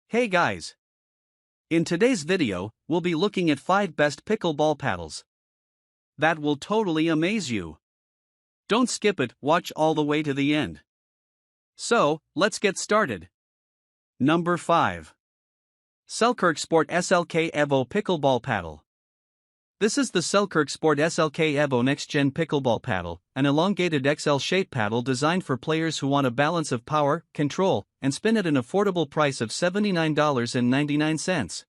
Hey guys! In today's video, we'll be looking at 5 best pickleball paddles. That will totally amaze you. Don't skip it, watch all the way to the end. So, let's get started. Number 5. Selkirk Sport SLK Evo Pickleball Paddle. This is the Selkirk Sport SLK Evo Next Gen Pickleball Paddle, an elongated XL-shaped paddle designed for players who want a balance of power, control, and spin at an affordable price of $79.99.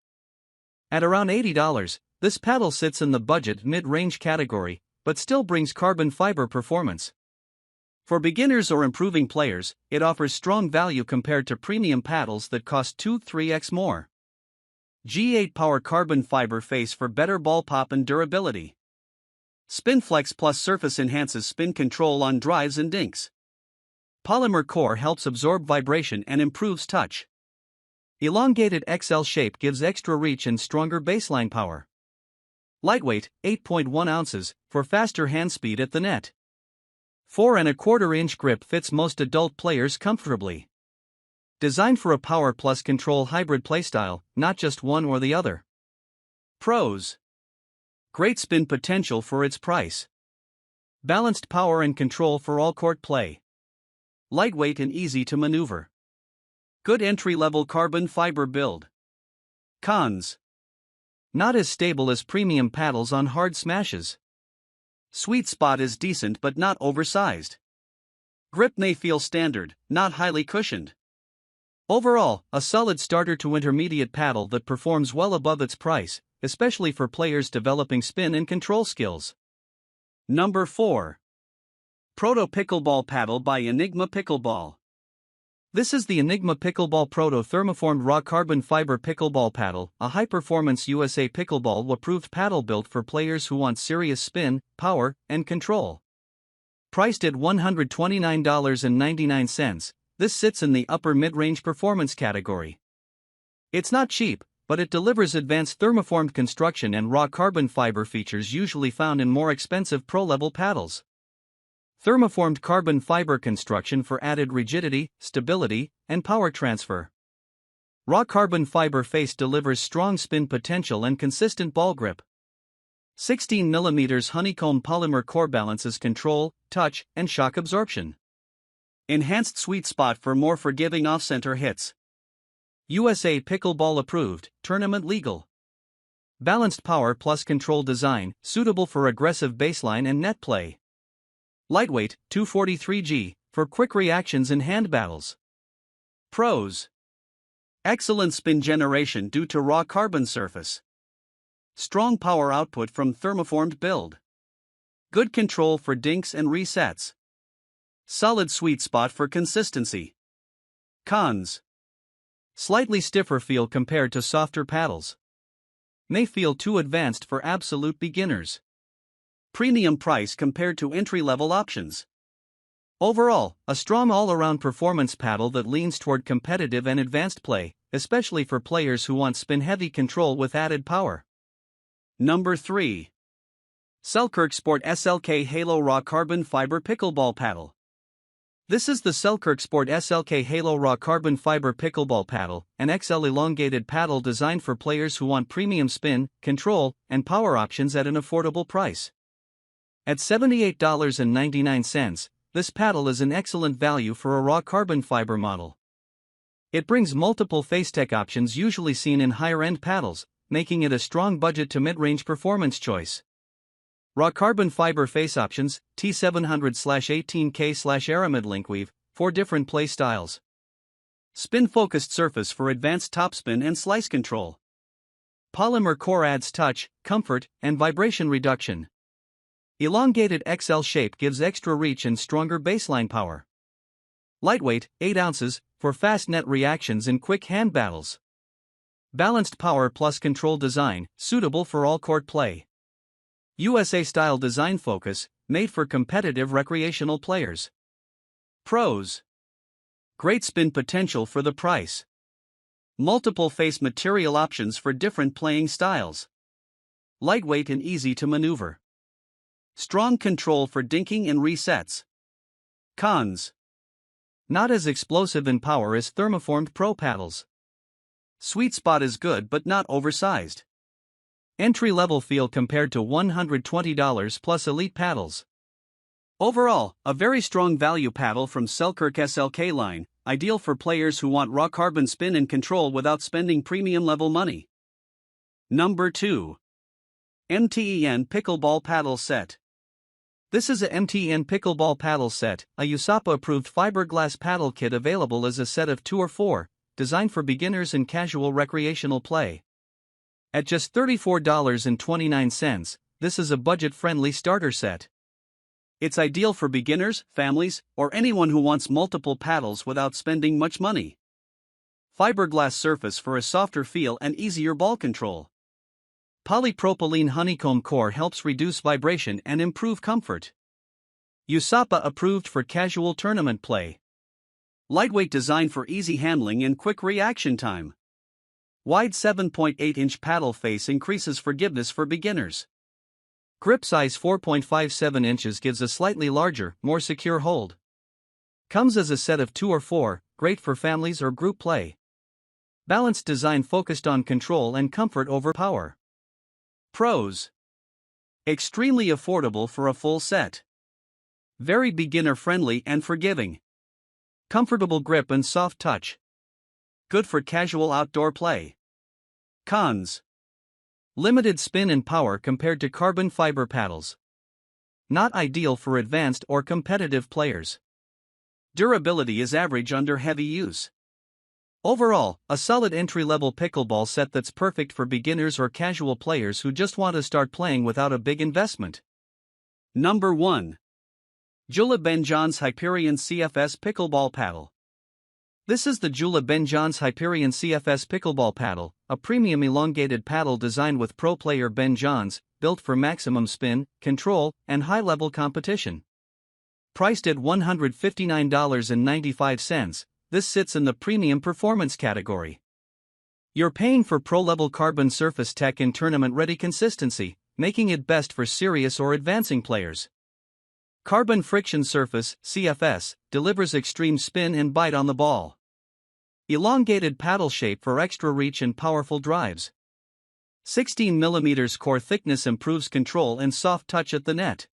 At around $80, this paddle sits in the budget mid-range category, but still brings carbon fiber performance. For beginners or improving players, it offers strong value compared to premium paddles that cost 2-3x more. G8 Power Carbon Fiber Face for better ball pop and durability. SpinFlex Plus Surface enhances spin control on drives and dinks. Polymer core helps absorb vibration and improves touch. Elongated XL shape gives extra reach and stronger baseline power. Lightweight, 8.1 ounces, for faster hand speed at the net. 4¼ inch grip fits most adult players comfortably. Designed for a power plus control hybrid playstyle, not just one or the other. Pros: great spin potential for its price. Balanced power and control for all court play. Lightweight and easy to maneuver. Good entry-level carbon fiber build. Cons: not as stable as premium paddles on hard smashes. Sweet spot is decent but not oversized. Grip may feel standard, not highly cushioned. Overall, a solid starter to intermediate paddle that performs well above its price, especially for players developing spin and control skills. Number 4. Proto Pickleball Paddle by Enigma Pickleball. This is the Enigma Pickleball Proto thermoformed raw carbon fiber pickleball paddle, a high-performance USA Pickleball-approved paddle built for players who want serious spin, power, and control. Priced at $129.99, this sits in the upper mid-range performance category. It's not cheap, but it delivers advanced thermoformed construction and raw carbon fiber features usually found in more expensive pro-level paddles. Thermoformed carbon fiber construction for added rigidity, stability, and power transfer. Raw carbon fiber face delivers strong spin potential and consistent ball grip. 16 mm honeycomb polymer core balances control, touch, and shock absorption. Enhanced sweet spot for more forgiving off-center hits. USA Pickleball approved, tournament legal. Balanced power plus control design, suitable for aggressive baseline and net play. Lightweight, 243g, for quick reactions in hand battles. Pros: excellent spin generation due to raw carbon surface. Strong power output from thermoformed build. Good control for dinks and resets. Solid sweet spot for consistency. Cons: slightly stiffer feel compared to softer paddles. May feel too advanced for absolute beginners. Premium price compared to entry-level options. Overall, a strong all-around performance paddle that leans toward competitive and advanced play, especially for players who want spin-heavy control with added power. Number 3. Selkirk Sport SLK Halo Raw Carbon Fiber Pickleball Paddle. This is the Selkirk Sport SLK Halo Raw Carbon Fiber Pickleball Paddle, an XL elongated paddle designed for players who want premium spin, control, and power options at an affordable price. At $78.99, this paddle is an excellent value for a raw carbon fiber model. It brings multiple face tech options usually seen in higher-end paddles, making it a strong budget to mid-range performance choice. Raw carbon fiber face options, T700/18K/aramid linkweave, 4 different play styles. Spin-focused surface for advanced topspin and slice control. Polymer core adds touch, comfort, and vibration reduction. Elongated XL shape gives extra reach and stronger baseline power. Lightweight, 8 ounces, for fast net reactions in quick hand battles. Balanced power plus control design, suitable for all court play. USA style design focus, made for competitive recreational players. Pros: great spin potential for the price. Multiple face material options for different playing styles. Lightweight and easy to maneuver. Strong control for dinking and resets. Cons: not as explosive in power as thermoformed pro paddles. Sweet spot is good but not oversized. Entry-level feel compared to $120 plus elite paddles. Overall, a very strong value paddle from Selkirk SLK line, ideal for players who want raw carbon spin and control without spending premium level money. Number 2. MTEN Pickleball Paddle Set. This is a MTEN Pickleball Paddle Set, a USAPA-approved fiberglass paddle kit available as a set of 2 or 4, designed for beginners and casual recreational play. At just $34.29, this is a budget-friendly starter set. It's ideal for beginners, families, or anyone who wants multiple paddles without spending much money. Fiberglass surface for a softer feel and easier ball control. Polypropylene honeycomb core helps reduce vibration and improve comfort. USAPA approved for casual tournament play. Lightweight design for easy handling and quick reaction time. Wide 7.8-inch paddle face increases forgiveness for beginners. Grip size 4.57 inches gives a slightly larger, more secure hold. Comes as a set of 2 or 4, great for families or group play. Balanced design focused on control and comfort over power. Pros. Extremely affordable for a full set. Very beginner-friendly and forgiving. Comfortable grip and soft touch. Good for casual outdoor play. Cons. Limited spin and power compared to carbon fiber paddles. Not ideal for advanced or competitive players. Durability is average under heavy use. Overall, a solid entry-level pickleball set that's perfect for beginners or casual players who just want to start playing without a big investment. Number 1. JOOLA Ben John's Hyperion CFS Pickleball Paddle. This is the JOOLA Ben John's Hyperion CFS Pickleball Paddle, a premium elongated paddle designed with pro player Ben Johns, built for maximum spin, control, and high-level competition. Priced at $159.95, this sits in the premium performance category. You're paying for pro-level carbon surface tech and tournament-ready consistency, making it best for serious or advancing players. Carbon friction surface, CFS, delivers extreme spin and bite on the ball. Elongated paddle shape for extra reach and powerful drives. 16 mm core thickness improves control and soft touch at the net.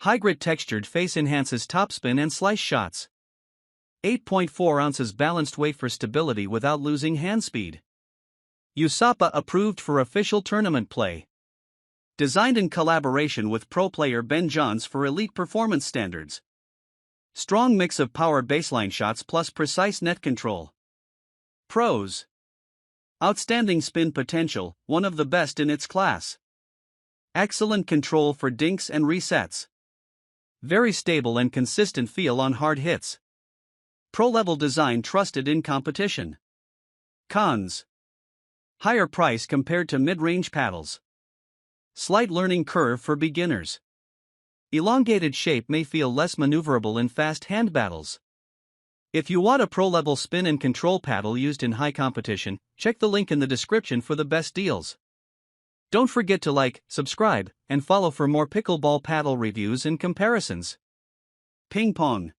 High grit textured face enhances topspin and slice shots. 8.4 ounces balanced weight for stability without losing hand speed. USAPA approved for official tournament play. Designed in collaboration with pro player Ben Johns for elite performance standards. Strong mix of power baseline shots plus precise net control. Pros. Outstanding spin potential, one of the best in its class. Excellent control for dinks and resets. Very stable and consistent feel on hard hits. Pro-level design trusted in competition. Cons. Higher price compared to mid-range paddles. Slight learning curve for beginners. Elongated shape may feel less maneuverable in fast hand battles. If you want a pro-level spin and control paddle used in high competition, check the link in the description for the best deals. Don't forget to like, subscribe, and follow for more pickleball paddle reviews and comparisons. Ping pong.